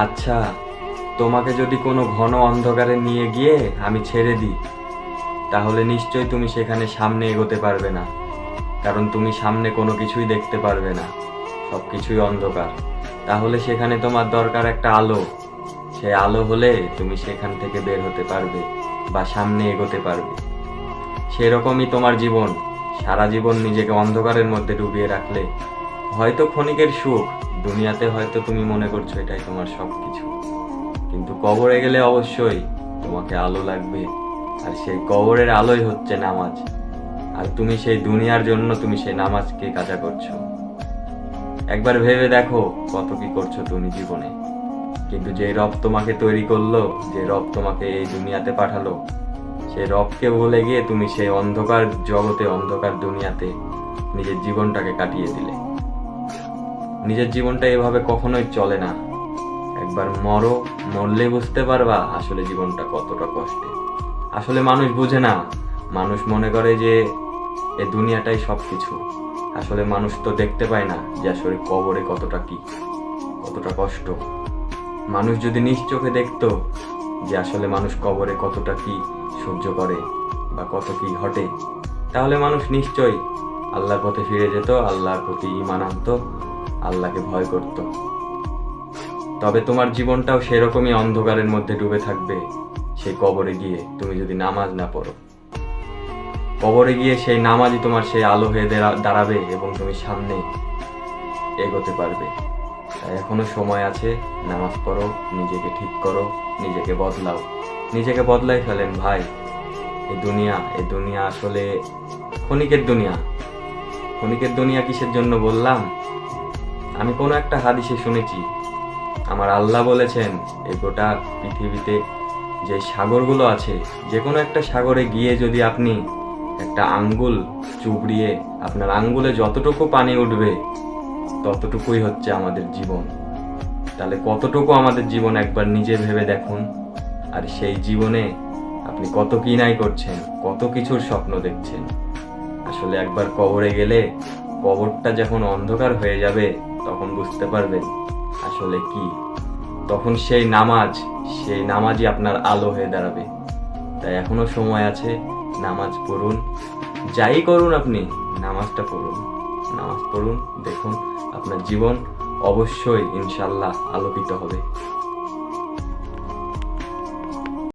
আচ্ছা, তোমাকে যদি কোনো ঘন অন্ধকারে নিয়ে গিয়ে আমি ছেড়ে দিই, তাহলে নিশ্চয়ই তুমি সেখানে সামনে এগোতে পারবে না। কারণ তুমি সামনে কোনো কিছুই দেখতে পারবে না, সব কিছুই অন্ধকার। তাহলে সেখানে তোমার দরকার একটা আলো। সেই আলো হলে তুমি সেখান থেকে বের হতে পারবে বা সামনে এগোতে পারবে। সেরকমই তোমার জীবন। সারা জীবন নিজেকে অন্ধকারের মধ্যে ডুবিয়ে রাখলে হয়তো ক্ষণিকের সুখ, দুনিয়াতে হয়তো তুমি মনে করছো এটাই তোমার সব কিছু, কিন্তু কবরে গেলে অবশ্যই তোমাকে আলো লাগবে। আর সেই কবরের আলোই হচ্ছে নামাজ। আর তুমি সেই দুনিয়ার জন্য তুমি সেই নামাজকে কাজা করছো। একবার ভেবে দেখো কত কি করছো তুমি জীবনে। কিন্তু যে রব তোমাকে তৈরি করলো, যে রব তোমাকে এই দুনিয়াতে পাঠালো, সেই রবকে ভুলে গিয়ে তুমি সেই অন্ধকার জগতে, অন্ধকার দুনিয়াতে নিজের জীবনটাকে কাটিয়ে দিলে। নিজের জীবনটা এভাবে কখনোই চলে না। একবার মরো, মরলে বুঝতে পারবা আসলে জীবনটা কতটা কষ্টে। আসলে মানুষ বুঝে না। মানুষ মনে করে যে এ দুনিয়াটাই সব কিছু। আসলে মানুষ তো দেখতে পায় না যে আসলে কবরে কতটা কি, কতটা কষ্ট। মানুষ যদি নিজ চোখে দেখতো যে আসলে মানুষ কবরে কতটা কি সহ্য করে বা কত কি ঘটে, তাহলে মানুষ নিশ্চয়ই আল্লাহর পথে ফিরে যেত, আল্লাহর প্রতি ঈমান আনতো, আল্লাহকে ভয় করত। তবে তোমার জীবনটাও সেরকমই অন্ধকারের মধ্যে ডুবে থাকবে সেই কবরে গিয়ে, তুমি যদি নামাজ না পড়ো। কবরে গিয়ে সেই নামাজই তোমার সেই আলো হয়ে দাঁড়াবে এবং তুমি সামনে এগোতে পারবে। তাই এখনো সময় আছে, নামাজ পড়ো, নিজেকে ঠিক করো, নিজেকে বদলাও। নিজেকে বদলাই ফেলেন ভাই। এই দুনিয়া আসলে ক্ষণিকের দুনিয়া। ক্ষণিকের দুনিয়া কিসের জন্য বললাম? আমি কোনো একটা হাদিসে শুনেছি, আমার আল্লাহ বলেছেন এই গোটা পৃথিবীতে যে সাগরগুলো আছে, যে কোনো একটা সাগরে গিয়ে যদি আপনি একটা আঙ্গুল চুবড়িয়ে, আপনার আঙ্গুলে যতটুকু পানি উঠবে ততটুকুই হচ্ছে আমাদের জীবন। তাহলে কতটুকু আমাদের জীবন একবার নিজে ভেবে দেখুন। আর সেই জীবনে আপনি কত কি নাই করছেন, কত কিছুর স্বপ্ন দেখছেন। আসলে একবার কবরে গেলে, কবরটা যখন অন্ধকার হয়ে যাবে, তখন বুঝতে পারবেন আসলে কি। তখন সেই নামাজই আপনার আলো হয়ে দাঁড়াবে। তাই এখনো সময় আছে, নামাজ পড়ুন। যাই করুন আপনি, নামাজটা পড়ুন। নামাজ পড়ুন, দেখুন আপনার জীবন অবশ্যই ইনশাল্লাহ আলোকিত হবে।